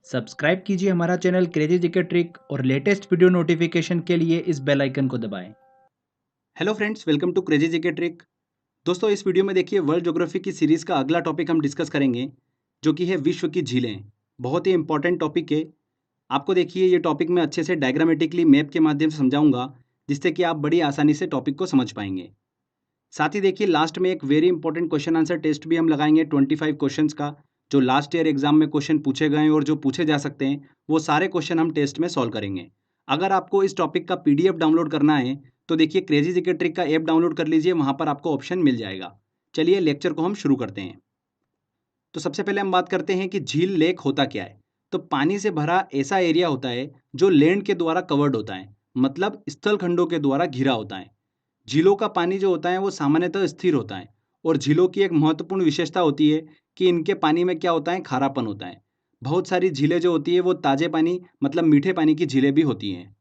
Subscribe कीजिए हमारा channel crazy GK trick और लेटेस्ट वीडियो नोटिफिकेशन के लिए इस बेल आइकन को दबाएं। Hello friends, welcome to crazy GK trick. दोस्तों, इस वीडियो में देखिए वर्ल्ड ज्योग्राफी की सीरीज का अगला टॉपिक हम डिस्कस करेंगे, जो कि है विश्व की झीलें। बहुत ही इंपॉर्टेंट टॉपिक है। आपको देखिए ये टॉपिक मैं अच्छे से डायग्रामेटिकली मैप के माध्यम से समझाऊंगा, जिससे कि आप बड़ी आसानी से टॉपिक को समझ पाएंगे। साथ ही देखिए लास्ट में एक very important question answer test भी हम लगाएंगे 25 क्वेश्चंस का, जो लास्ट ईयर एग्जाम में क्वेश्चन पूछे गए हैं और जो पूछे जा सकते हैं, वो सारे क्वेश्चन हम टेस्ट में सॉल्व करेंगे। अगर आपको इस टॉपिक का पीडीएफ डाउनलोड करना है तो देखिए क्रेजी जीके ट्रिक का ऐप डाउनलोड कर लीजिए, वहां पर आपको ऑप्शन मिल जाएगा। चलिए लेक्चर को हम शुरू करते हैं। तो सबसे पहले हम बात करते हैं कि झील लेक होता क्या है। तो पानी से भरा ऐसा एरिया होता है जो लैंड के द्वारा कवर्ड होता है, मतलब स्थल खंडों के द्वारा घिरा होता है। झीलों का पानी जो होता है वो सामान्यतः स्थिर होता है, और झीलों की एक महत्वपूर्ण विशेषता होती है कि इनके पानी में क्या होता है, खारापन होता है। बहुत सारी झीलें जो होती है वो ताजे पानी मतलब मीठे पानी की झीलें भी होती हैं।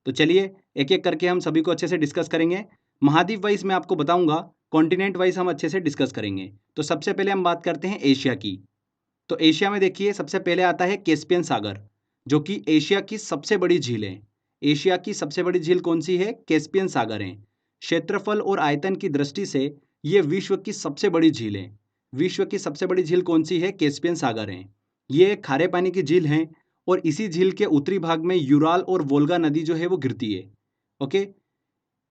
तो चलिए एक एक करके हम सभी को अच्छे से डिस्कस करेंगे। महाद्वीप वाइज मैं आपको बताऊंगा, कॉन्टिनेंट वाइज हम अच्छे से डिस्कस करेंगे। तो सबसे पहले हम बात करते हैं एशिया की। तो एशिया में देखिए सबसे पहले आता है कैस्पियन सागर, जो कि एशिया की सबसे बड़ी झील है। एशिया की सबसे बड़ी झील कौन सी है? कैस्पियन सागर है। क्षेत्रफल और आयतन की दृष्टि से ये विश्व की सबसे बड़ी झील है। विश्व की सबसे बड़ी झील कौन सी है? कैस्पियन सागर है। ये एक खारे पानी की झील है, और इसी झील के उत्तरी भाग में यूराल और वोल्गा नदी जो है वो गिरती है। ओके,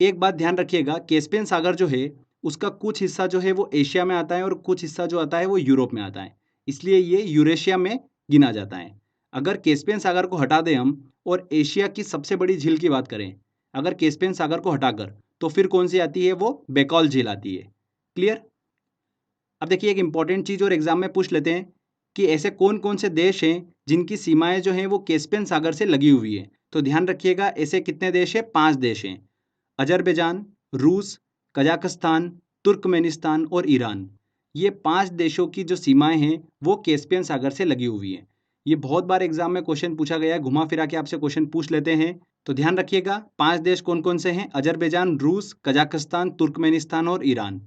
एक बात ध्यान रखिएगा, कैस्पियन सागर जो है उसका कुछ हिस्सा जो है वो एशिया में आता है और कुछ हिस्सा जो आता है वो यूरोप में आता है, इसलिए ये यूरेशिया में गिना जाता है। अगर कैस्पियन सागर को हटा दें हम और एशिया की सबसे बड़ी झील की बात करें, अगर कैस्पियन सागर को हटाकर, तो फिर कौन सी आती है? वो बेकॉल झील आती है। क्लियर? अब देखिए एक इंपॉर्टेंट चीज और एग्जाम में पूछ लेते हैं कि ऐसे कौन कौन से देश हैं जिनकी सीमाएं जो हैं वो कैस्पियन सागर से लगी हुई है। तो ध्यान रखिएगा, ऐसे कितने देश हैं? 5 देश हैं। अजरबैजान, रूस, कजाकिस्तान, तुर्कमेनिस्तान और ईरान। ये 5 देशों की जो सीमाएं हैं वो कैस्पियन सागर से लगी हुई हैं। ये बहुत बार एग्जाम में क्वेश्चन पूछा गया है, घुमा फिरा के आपसे क्वेश्चन पूछ लेते हैं। तो ध्यान रखिएगा 5 देश कौन कौन से हैं? अजरबैजान, रूस, कजाकिस्तान, तुर्कमेनिस्तान और ईरान।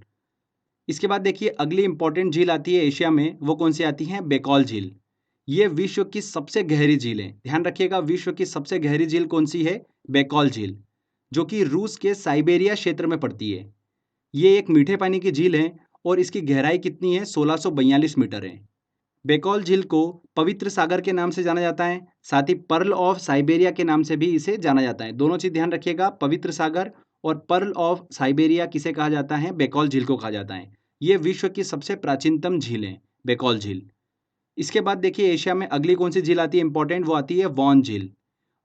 इसके बाद देखिए अगली इंपॉर्टेंट झील आती है एशिया में, वो कौन सी आती है? बेकॉल झील। ये विश्व की सबसे गहरी झील है। ध्यान रखिएगा, विश्व की सबसे गहरी झील कौन सी है? बेकॉल झील, जो कि रूस के साइबेरिया क्षेत्र में पड़ती है। ये एक मीठे पानी की झील है, और इसकी गहराई कितनी है? 1642 मीटर है। बेकॉल झील को पवित्र सागर के नाम से जाना जाता है, साथ ही पर्ल ऑफ साइबेरिया के नाम से भी इसे जाना जाता है। दोनों चीज ध्यान रखिएगा, पवित्र सागर और पर्ल ऑफ साइबेरिया किसे कहा जाता है? बेकॉल झील को कहा जाता है। ये विश्व की सबसे प्राचीनतम झील है, बेकॉल झील। इसके बाद देखिए एशिया में अगली कौन सी झील आती है इंपॉर्टेंट, वो आती है वॉन झील।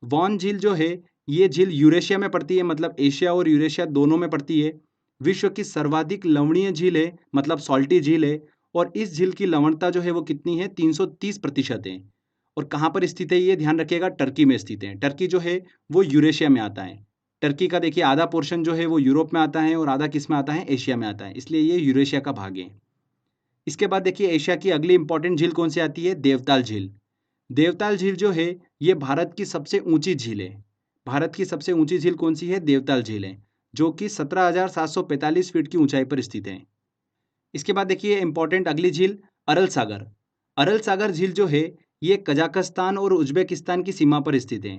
वॉन झील जो है ये झील यूरेशिया में पड़ती है, मतलब एशिया और यूरेशिया दोनों में पड़ती है। विश्व की सर्वाधिक लवणीय झील है, मतलब सॉल्टी झील है। और इस झील की लवणता जो है वो कितनी है? 330% है। और कहाँ पर स्थित है ये? ध्यान रखिएगा, टर्की में स्थित है। टर्की जो है वो यूरेशिया में आता है। टर्की का देखिए आधा पोर्शन जो है वो यूरोप में आता है और आधा किस में आता है? एशिया में आता है, इसलिए ये यूरेशिया का भाग है। इसके बाद देखिए एशिया की अगली इंपॉर्टेंट झील कौन सी आती है? देवताल झील। देवताल झील जो है ये भारत की सबसे ऊंची झील है। भारत की सबसे ऊंची झील कौन सी है? देवताल झील है, जो कि 17,745 फीट की ऊंचाई पर स्थित है। इसके बाद देखिए इंपॉर्टेंट अगली झील अरल सागर। अरल सागर झील जो है ये कजाकिस्तान और उज्बेकिस्तान की सीमा पर स्थित है।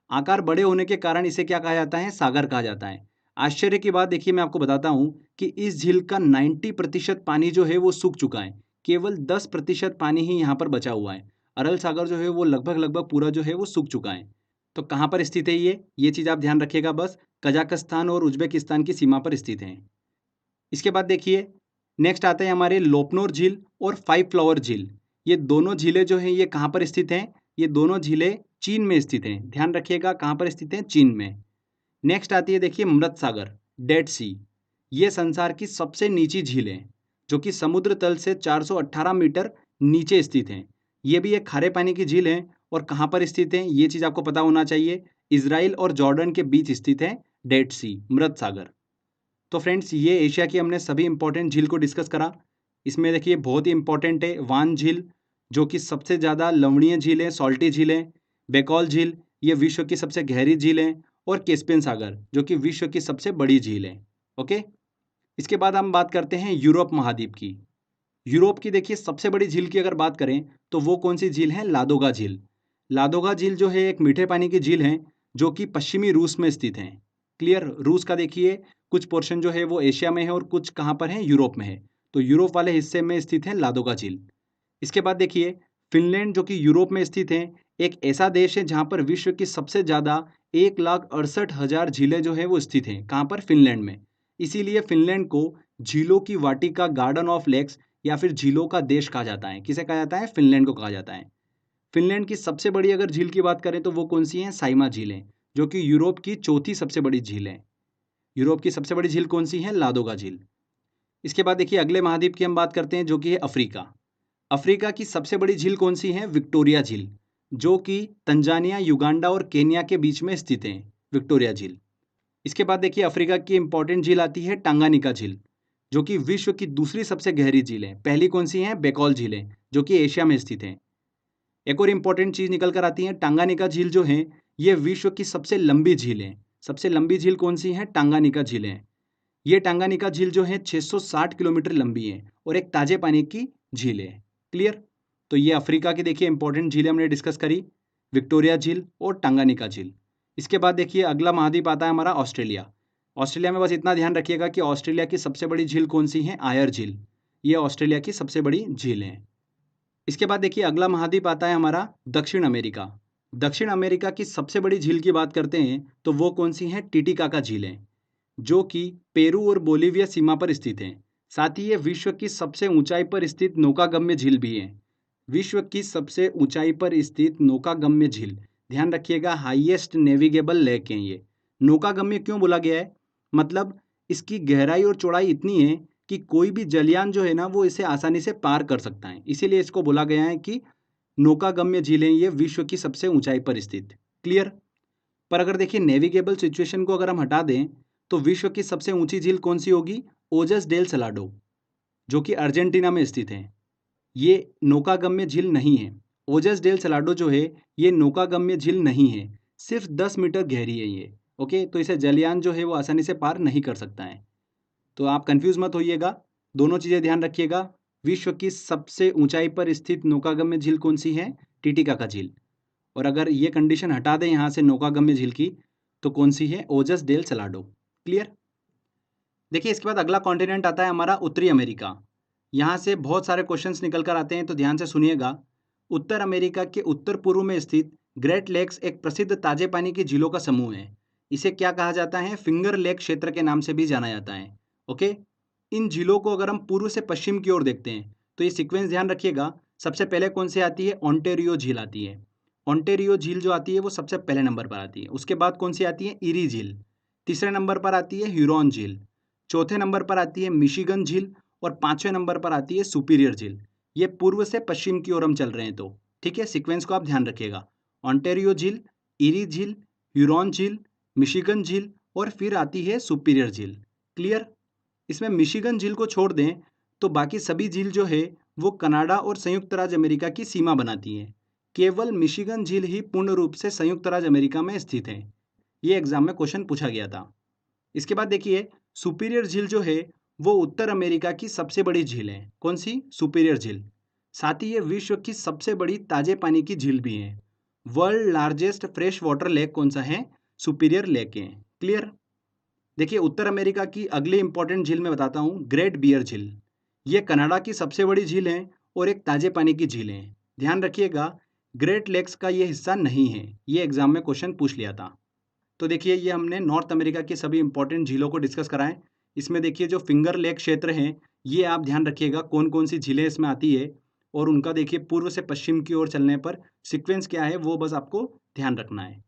आकार बड़े होने के कारण इसे क्या कहा जाता है? सागर कहा जाता है। आश्चर्य की बात देखिए मैं आपको बताता हूँ कि इस झील का 90% पानी जो है वो सूख चुका है। केवल 10% पानी ही यहाँ पर बचा हुआ है। अरल सागर जो है वो लगभग लगभग पूरा जो है वो सूख चुका है। तो कहाँ पर स्थित है ये चीज़ आप ध्यान रखिएगा बस, कजाकिस्तान और उज्बेकिस्तान की सीमा पर स्थित है। इसके बाद देखिए नेक्स्ट आता है हमारे लोपनोर झील और फाइव फ्लावर झील। ये दोनों झीलें जो हैं ये कहाँ पर स्थित हैं? ये दोनों झीलें चीन में स्थित हैं। ध्यान रखिएगा कहाँ पर स्थित हैं? चीन में। नेक्स्ट आती है देखिए मृत सागर, डेड सी। ये संसार की सबसे नीची झील है, जो कि समुद्र तल से 418 मीटर नीचे स्थित है। ये भी एक खारे पानी की झील है, और कहाँ पर स्थित है ये चीज़ आपको पता होना चाहिए। इसराइल और जॉर्डन के बीच स्थित है डेड सी, मृत सागर। तो फ्रेंड्स ये एशिया की हमने सभी इंपॉर्टेंट झील को डिस्कस करा। इसमें देखिए बहुत ही इंपॉर्टेंट है वान झील, जो कि सबसे ज़्यादा लवणीय झील है, सॉल्टी झील है। बेकॉल झील ये विश्व की सबसे गहरी झील है। और कैस्पियन सागर जो कि विश्व की सबसे बड़ी झील है। ओके, इसके बाद हम बात करते हैं यूरोप महाद्वीप की। यूरोप की देखिए सबसे बड़ी झील की अगर बात करें तो वो कौन सी झील है? लादोगा झील। लादोगा झील जो है एक मीठे पानी की झील है जो कि पश्चिमी रूस में स्थित है। क्लियर। रूस का देखिए कुछ पोर्शन जो है वो एशिया में है और कुछ कहाँ पर है, यूरोप में है। तो यूरोप वाले हिस्से में स्थित है लादोगा झील। इसके बाद देखिए फिनलैंड जो कि यूरोप में स्थित है, एक ऐसा देश है जहाँ पर विश्व की सबसे ज़्यादा 1,68,000 झीलें जो है वो स्थित हैं। कहाँ पर? फिनलैंड में। इसीलिए फिनलैंड को झीलों की वाटिका, गार्डन ऑफ लेक्स या फिर झीलों का देश कहा जाता है। किसे कहा जाता है? फिनलैंड को कहा जाता है। फिनलैंड की सबसे बड़ी अगर झील की बात करें तो वो कौन सी है? साइमा झील है, जो कि यूरोप की चौथी सबसे बड़ी झील है। यूरोप की सबसे बड़ी झील कौन सी है? लादोगा झील। इसके बाद देखिए अगले महाद्वीप की हम बात करते हैं जो कि है अफ्रीका। अफ्रीका की सबसे बड़ी झील कौन सी है? विक्टोरिया झील, जो कि तंजानिया, युगांडा और केन्या के बीच में स्थित है, विक्टोरिया झील। इसके बाद देखिए अफ्रीका की इंपॉर्टेंट झील आती है टांगानिका झील, जो कि विश्व की दूसरी सबसे गहरी झील है। पहली कौन सी है? बेकॉल झील है, जो कि एशिया में स्थित है। एक और इंपॉर्टेंट चीज निकल कर आती है, टांगानिका झील जो है ये विश्व की सबसे लंबी झील है। सबसे लंबी झील कौन सी है? टांगानिका झील है। ये टांगानिका झील जो है 660 किलोमीटर लंबी है और एक ताजे पानी की झील है। क्लियर। तो ये अफ्रीका की देखिए इंपॉर्टेंट झीलें हमने डिस्कस करी, विक्टोरिया झील और टांगानिका झील। इसके बाद देखिए अगला महाद्वीप आता है हमारा ऑस्ट्रेलिया। ऑस्ट्रेलिया में बस इतना ध्यान रखिएगा कि ऑस्ट्रेलिया की सबसे बड़ी झील कौन सी है? आयर झील। ये ऑस्ट्रेलिया की सबसे बड़ी झील है। इसके बाद देखिए अगला महाद्वीप आता है हमारा दक्षिण अमेरिका। दक्षिण अमेरिका की सबसे बड़ी झील की बात करते हैं तो वो कौन सी है? टिटिकाका झील है, जो कि पेरू और बोलीविया सीमा पर स्थित है। साथ ही ये विश्व की सबसे ऊंचाई पर स्थित नौकागम्य झील भी है। विश्व की सबसे ऊंचाई पर स्थित नौकागम्य झील, ध्यान रखिएगा, हाईएस्ट नेविगेबल लेक है ये। नौकागम्य क्यों बोला गया है? मतलब इसकी गहराई और चौड़ाई इतनी है कि कोई भी जलयान जो है ना वो इसे आसानी से पार कर सकता है, इसीलिए इसको बोला गया है कि नौकागम्य झील है ये, विश्व की सबसे ऊंचाई पर स्थित। क्लियर। पर अगर देखिए नेविगेबल सिचुएशन को अगर हम हटा दें तो विश्व की सबसे ऊंची झील कौन सी होगी? ओजस डेल सलाडो, जो कि अर्जेंटीना में स्थित है। ये नौकागम्य झील नहीं है। ओजस डेल सलाडो जो है ये नौकागम्य झील नहीं है, सिर्फ 10 मीटर गहरी है ये। ओके, तो इसे जलयान जो है वो आसानी से पार नहीं कर सकता है। तो आप कंफ्यूज मत होइएगा, दोनों चीज़ें ध्यान रखिएगा। विश्व की सबसे ऊंचाई पर स्थित नौकागम्य झील कौन सी है? टिटिकाका झील। और अगर ये कंडीशन हटा दें यहाँ से नौकागम्य झील की तो कौन सी है? ओजस डेल सलाडो। क्लियर। देखिए इसके बाद अगला कॉन्टिनेंट आता है हमारा उत्तरी अमेरिका। यहाँ से बहुत सारे क्वेश्चंस निकल कर आते हैं, तो ध्यान से सुनिएगा। उत्तर अमेरिका के उत्तर पूर्व में स्थित ग्रेट लेक्स एक प्रसिद्ध ताजे पानी की झीलों का समूह है। इसे क्या कहा जाता है? फिंगर लेक क्षेत्र के नाम से भी जाना जाता है। ओके। इन झीलों को अगर हम पूर्व से पश्चिम की ओर देखते हैं तो ये सीक्वेंस ध्यान रखिएगा। सबसे पहले कौन सी आती है? ओंटेरियो झील आती है। ओंटेरियो झील जो आती है वो सबसे पहले नंबर पर आती है। उसके बाद कौन सी आती है? इरी झील। तीसरे नंबर पर आती है ह्यूरॉन झील। चौथे नंबर पर आती है मिशिगन झील और पांचवें नंबर पर आती है सुपीरियर झील। ये पूर्व से पश्चिम की ओर हम चल रहे हैं, तो ठीक है, सीक्वेंस को आप ध्यान रखिएगा। ओंटेरियो झील, इरी झील, ह्यूरॉन झील, मिशिगन झील और फिर आती है सुपीरियर झील। क्लियर। इसमें मिशिगन झील को छोड़ दें तो बाकी सभी झील जो है वो कनाडा और संयुक्त राज्य अमेरिका की सीमा बनाती है। केवल मिशिगन झील ही पूर्ण रूप से संयुक्त राज्य अमेरिका में स्थित है। ये एग्जाम में क्वेश्चन पूछा गया था। इसके बाद देखिए सुपीरियर झील जो है वो उत्तर अमेरिका की सबसे बड़ी झील है। कौन सी? सुपीरियर झील। साथ ही ये विश्व की सबसे बड़ी ताजे पानी की झील भी है। World largest fresh water lake कौन सा है? सुपीरियर लेक है। क्लियर। देखिए उत्तर अमेरिका की अगली इंपॉर्टेंट झील मैं बताता हूँ, ग्रेट बियर झील। ये कनाडा की सबसे बड़ी झील है और एक ताजे पानी की झील है। ध्यान रखिएगा, ग्रेट लेक्स का ये हिस्सा नहीं है। ये एग्जाम में क्वेश्चन पूछ लिया था। तो देखिए ये हमने नॉर्थ अमेरिका की सभी इंपॉर्टेंट झीलों को डिस्कस कराएं। इसमें देखिए जो फिंगर लेक क्षेत्र हैं ये आप ध्यान रखिएगा कौन कौन सी झीलें इसमें आती है, और उनका देखिए पूर्व से पश्चिम की ओर चलने पर सीक्वेंस क्या है वो बस आपको ध्यान रखना है।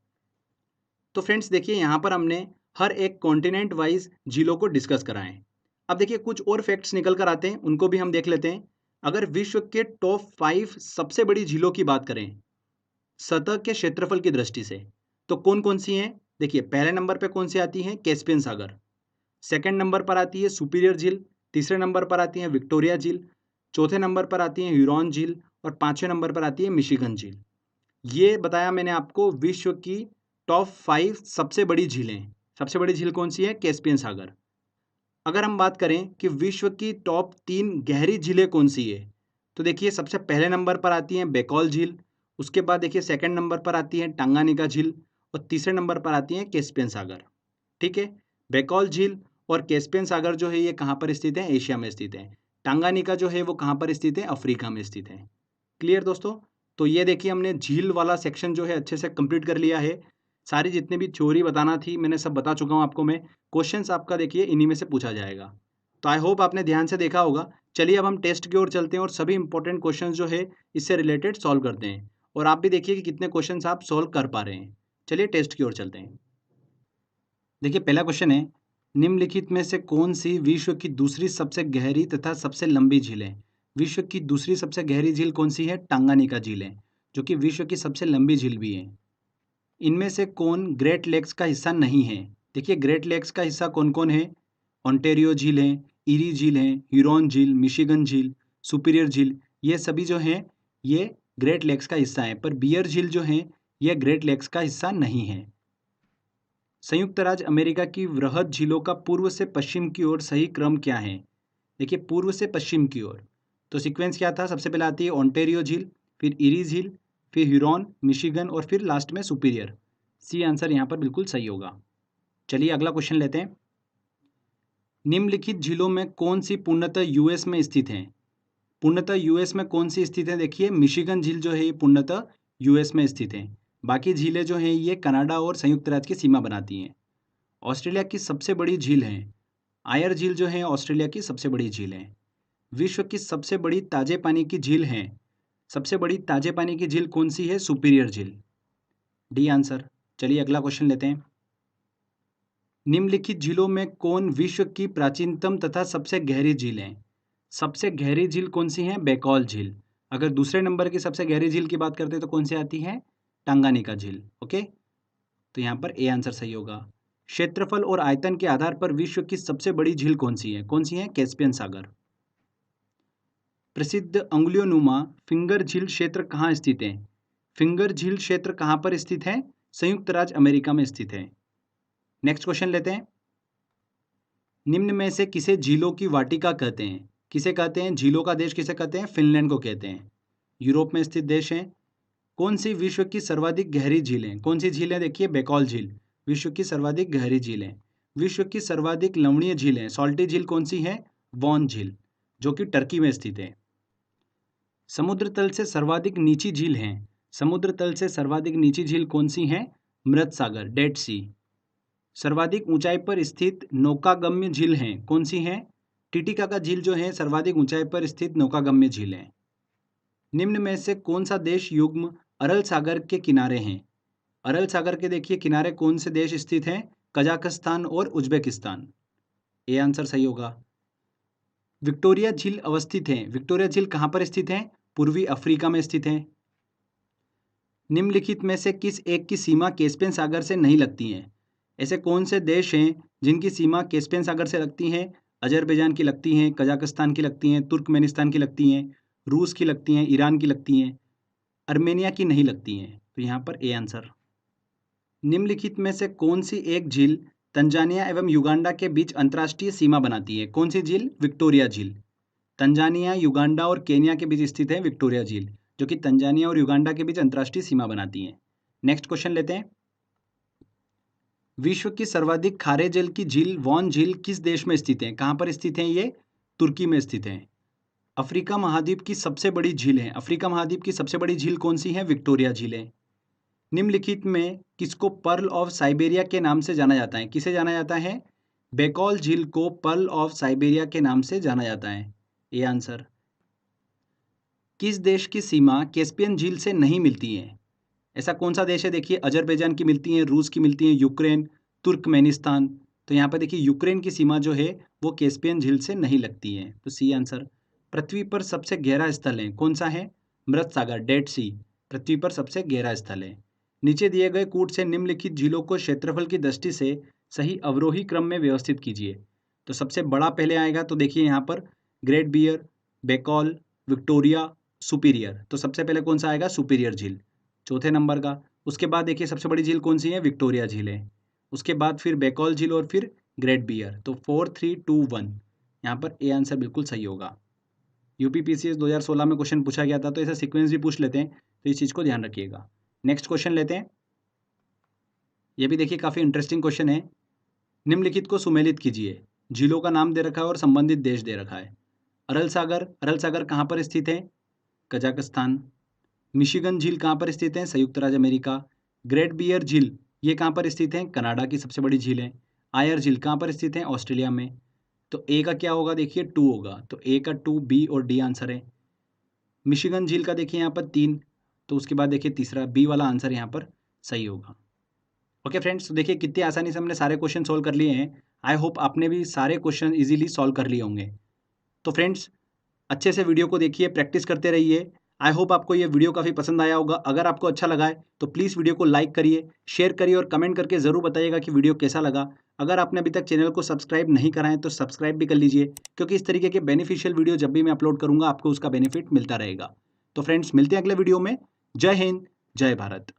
तो फ्रेंड्स देखिए यहाँ पर हमने हर एक कॉन्टिनेंट वाइज झीलों को डिस्कस कराएं। अब देखिए कुछ और फैक्ट्स निकल कर आते हैं, उनको भी हम देख लेते हैं। अगर विश्व के टॉप 5 सबसे बड़ी झीलों की बात करें सतह के क्षेत्रफल की दृष्टि से तो कौन कौन सी हैं? देखिए पहले नंबर पे कौन सी आती है? कैस्पियन सागर। सेकंड नंबर पर आती है सुपीरियर झील। तीसरे नंबर पर आती है विक्टोरिया झील। चौथे नंबर पर आती है ह्यूरॉन झील और पांचवें नंबर पर आती है मिशिगन झील। ये बताया मैंने आपको विश्व की टॉप 5 सबसे बड़ी झीलें। सबसे बड़ी झील कौन सी है? कैस्पियन सागर। अगर हम बात करें कि विश्व की टॉप 3 गहरी झीलें कौन सी है तो देखिए सबसे पहले नंबर पर आती हैं बेकॉल झील, उसके बाद देखिए सेकंड नंबर पर आती है टांगानिका झील और तीसरे नंबर पर आती है कैस्पियन सागर। ठीक है, बैकॉल झील और कैस्पियन सागर जो है ये कहाँ पर स्थित है? एशिया में स्थित है। टांगानिका जो है वो कहाँ पर स्थित है? अफ्रीका में स्थित है। क्लियर दोस्तों? तो ये देखिए हमने झील वाला सेक्शन जो है अच्छे से कंप्लीट कर लिया है। सारी जितने भी थ्योरी बताना थी मैंने सब बता चुका हूँ आपको मैं। क्वेश्चंस आपका देखिए इन्हीं में से पूछा जाएगा। तो आई होप आपने ध्यान से देखा होगा। चलिए अब हम टेस्ट की ओर चलते हैं और सभी इंपॉर्टेंट क्वेश्चंस जो है इससे रिलेटेड सॉल्व करते हैं और आप भी देखिए कि कितने क्वेश्चंस आप सॉल्व कर पा रहे हैं। चलिए टेस्ट की ओर चलते हैं। देखिए पहला क्वेश्चन है, निम्नलिखित में से कौन सी विश्व की दूसरी सबसे गहरी तथा सबसे लंबी झील है? विश्व की दूसरी सबसे गहरी झील कौन सी है? टांगानिका झील है, जो कि विश्व की सबसे लंबी झील भी है। इनमें से कौन ग्रेट लेक्स का हिस्सा नहीं है? देखिए ग्रेट लेक्स का हिस्सा कौन कौन है? ओंटारियो झील है, ईरी झील है, ह्यूरॉन झील, मिशिगन झील, सुपीरियर झील, ये सभी जो हैं ये ग्रेट लेक्स का हिस्सा है। पर बियर झील जो है यह ग्रेट लेक्स का हिस्सा नहीं है। संयुक्त राज्य अमेरिका की वृहद झीलों का पूर्व से पश्चिम की ओर सही क्रम क्या है? देखिए पूर्व से पश्चिम की ओर तो सीक्वेंस क्या था? सबसे पहले आती है ओंटारियो झील, फिर इरी झील, फिर ह्यूरॉन, मिशिगन और फिर लास्ट में सुपीरियर। सी आंसर यहाँ पर बिल्कुल सही होगा। चलिए अगला क्वेश्चन लेते हैं। निम्नलिखित झीलों में कौन सी पूर्णतः यूएस में स्थित है? पूर्णतः यूएस में कौन सी स्थित है? देखिए मिशिगन झील जो है ये पूर्णतः यूएस में स्थित है। बाकी झीलें जो हैं ये कनाडा और संयुक्त राज्य की सीमा बनाती हैं। ऑस्ट्रेलिया की सबसे बड़ी झील है आयर झील जो है ऑस्ट्रेलिया की सबसे बड़ी झील है। विश्व की सबसे बड़ी ताजे पानी की झील है, सबसे बड़ी ताजे पानी की झील कौन सी है? सुपीरियर झील। D answer. चलिए अगला क्वेश्चन लेते हैं। निम्नलिखित झीलों में कौन विश्व की प्राचीनतम तथा सबसे गहरी झील है? सबसे गहरी झील कौन सी है? बैकॉल झील। अगर दूसरे नंबर की सबसे गहरी झील की बात करते हैं तो कौन सी आती है? टांगानिका झील। ओके, तो यहाँ पर ए आंसर सही होगा। क्षेत्रफल और आयतन के आधार पर विश्व की सबसे बड़ी झील कौन सी है? कौन सी है? कैस्पियन सागर। प्रसिद्ध अंगुलियोनुमा फिंगर झील क्षेत्र कहाँ स्थित है? फिंगर झील क्षेत्र कहाँ पर स्थित है? संयुक्त राज्य अमेरिका में स्थित है। नेक्स्ट क्वेश्चन लेते हैं। निम्न में से किसे झीलों की वाटिका कहते हैं? किसे कहते हैं? झीलों का देश किसे कहते हैं? फिनलैंड को कहते हैं। यूरोप में स्थित देश है। कौन सी विश्व की सर्वाधिक गहरी झील है? कौन सी झील है? देखिए बैकॉल झील विश्व की सर्वाधिक गहरी झील है। विश्व की सर्वाधिक लवणीय झील है, सॉल्टी झील कौन सी है? वॉन झील, जो कि टर्की में स्थित है। समुद्र तल से सर्वाधिक नीची झील है, समुद्र तल से सर्वाधिक नीची झील कौन सी है? मृत सागर, डेड सी। सर्वाधिक ऊंचाई पर स्थित नौकागम्य झील है, कौन सी है? टिटिकाका झील जो है सर्वाधिक ऊंचाई पर स्थित नौकागम्य झील है। निम्न में से कौन सा देश युग्म अरल सागर के किनारे हैं? अरल सागर के देखिए किनारे कौन से देश स्थित हैं? कजाकिस्तान और उज्बेकिस्तान। ए आंसर सही होगा। विक्टोरिया झील अवस्थित है, विक्टोरिया झील कहाँ पर स्थित है? पूर्वी अफ्रीका में स्थित है। निम्नलिखित में से किस एक की सीमा कैस्पियन सागर से नहीं लगती है? ऐसे कौन से देश हैं जिनकी सीमा कैस्पियन सागर से लगती हैं? अजरबैजान की लगती हैं, कजाकिस्तान की लगती हैं, तुर्कमेनिस्तान की लगती हैं, रूस की लगती हैं, ईरान की लगती हैं, अर्मेनिया की नहीं लगती हैं। तो यहाँ पर ए आंसर। निम्नलिखित में से कौन सी एक झील तंजानिया एवं युगांडा के बीच अंतर्राष्ट्रीय सीमा बनाती है? कौन सी झील? विक्टोरिया झील। तंजानिया, युगांडा और केन्या के बीच स्थित है विक्टोरिया झील, जो कि तंजानिया और युगांडा के बीच अंतर्राष्ट्रीय सीमा बनाती है। नेक्स्ट क्वेश्चन लेते हैं। विश्व की सर्वाधिक खारे जल की झील वॉन झील किस देश में स्थित है? कहाँ पर स्थित है ये? तुर्की में स्थित है। अफ्रीका महाद्वीप की सबसे बड़ी झील है, अफ्रीका महाद्वीप की सबसे बड़ी झील कौन सी है? विक्टोरिया झील है। निम्नलिखित में किसको पर्ल ऑफ साइबेरिया के नाम से जाना जाता है? किसे जाना जाता है? बैकॉल झील को पर्ल ऑफ साइबेरिया के नाम से जाना जाता है। ये आंसर। किस देश की सीमा कैस्पियन झील से नहीं मिलती है? ऐसा कौन सा देश है? देखिए अजरबैजान की मिलती है, रूस की मिलती है, यूक्रेन, तुर्कमेनिस्तान। तो यहाँ पर देखिए यूक्रेन की सीमा जो है वो कैस्पियन झील से नहीं लगती है। तो सी आंसर। पृथ्वी पर सबसे गहरा स्थल है, कौन सा है? मृत सागर, डेड सी, पृथ्वी पर सबसे गहरा स्थल है। नीचे दिए गए कूट से निम्नलिखित झीलों को क्षेत्रफल की दृष्टि से सही अवरोही क्रम में व्यवस्थित कीजिए। तो सबसे बड़ा पहले आएगा, तो देखिए यहाँ पर Great Bear, Baikal, Victoria, Superior. तो सबसे पहले कौन सा आएगा? सुपीरियर झील चौथे नंबर का। उसके बाद देखिए सबसे बड़ी झील कौन सी है? विक्टोरिया झील है। उसके बाद फिर बैकॉल झील और फिर ग्रेट बियर। तो 4, 3, 2, 1 यहाँ पर ए आंसर बिल्कुल सही होगा। यूपीपीसीएस 2016 में क्वेश्चन पूछा गया था, तो ऐसा सीक्वेंस भी पूछ लेते हैं। तो इस चीज़ को ध्यान रखिएगा। नेक्स्ट क्वेश्चन लेते हैं। ये भी देखिए काफ़ी इंटरेस्टिंग क्वेश्चन है। निम्नलिखित को सुमेलित कीजिए। झीलों का नाम दे रखा है और संबंधित देश दे रखा है। अरल सागर कहाँ पर स्थित है? कजाकिस्तान। मिशिगन झील कहाँ पर स्थित है? संयुक्त राज्य अमेरिका। ग्रेट बियर झील ये कहाँ पर स्थित है? कनाडा की सबसे बड़ी झील है। आयर झील कहाँ पर स्थित है? ऑस्ट्रेलिया में। तो ए का क्या होगा? देखिए 2 होगा, तो ए का 2, बी और डी आंसर है। मिशिगन झील का देखिए यहाँ पर 3, तो उसके बाद देखिए तीसरा बी वाला आंसर यहाँ पर सही होगा। ओके फ्रेंड्स, तो देखिए कितनी आसानी से हमने सारे क्वेश्चन सॉल्व कर लिए हैं। आई होप आपने भी सारे क्वेश्चन इजीली सॉल्व कर लिए होंगे। तो फ्रेंड्स अच्छे से वीडियो को देखिए, प्रैक्टिस करते रहिए। आई होप आपको ये वीडियो काफ़ी पसंद आया होगा। अगर आपको अच्छा लगा है तो प्लीज़ वीडियो को लाइक करिए, शेयर करिए और कमेंट करके ज़रूर बताइएगा कि वीडियो कैसा लगा। अगर आपने अभी तक चैनल को सब्सक्राइब नहीं करा है तो सब्सक्राइब भी कर लीजिए, क्योंकि इस तरीके के बेनिफिशियल वीडियो जब भी मैं अपलोड करूँगा आपको उसका बेनिफिट मिलता रहेगा। तो फ्रेंड्स मिलते हैं अगले वीडियो में। जय हिंद, जय भारत।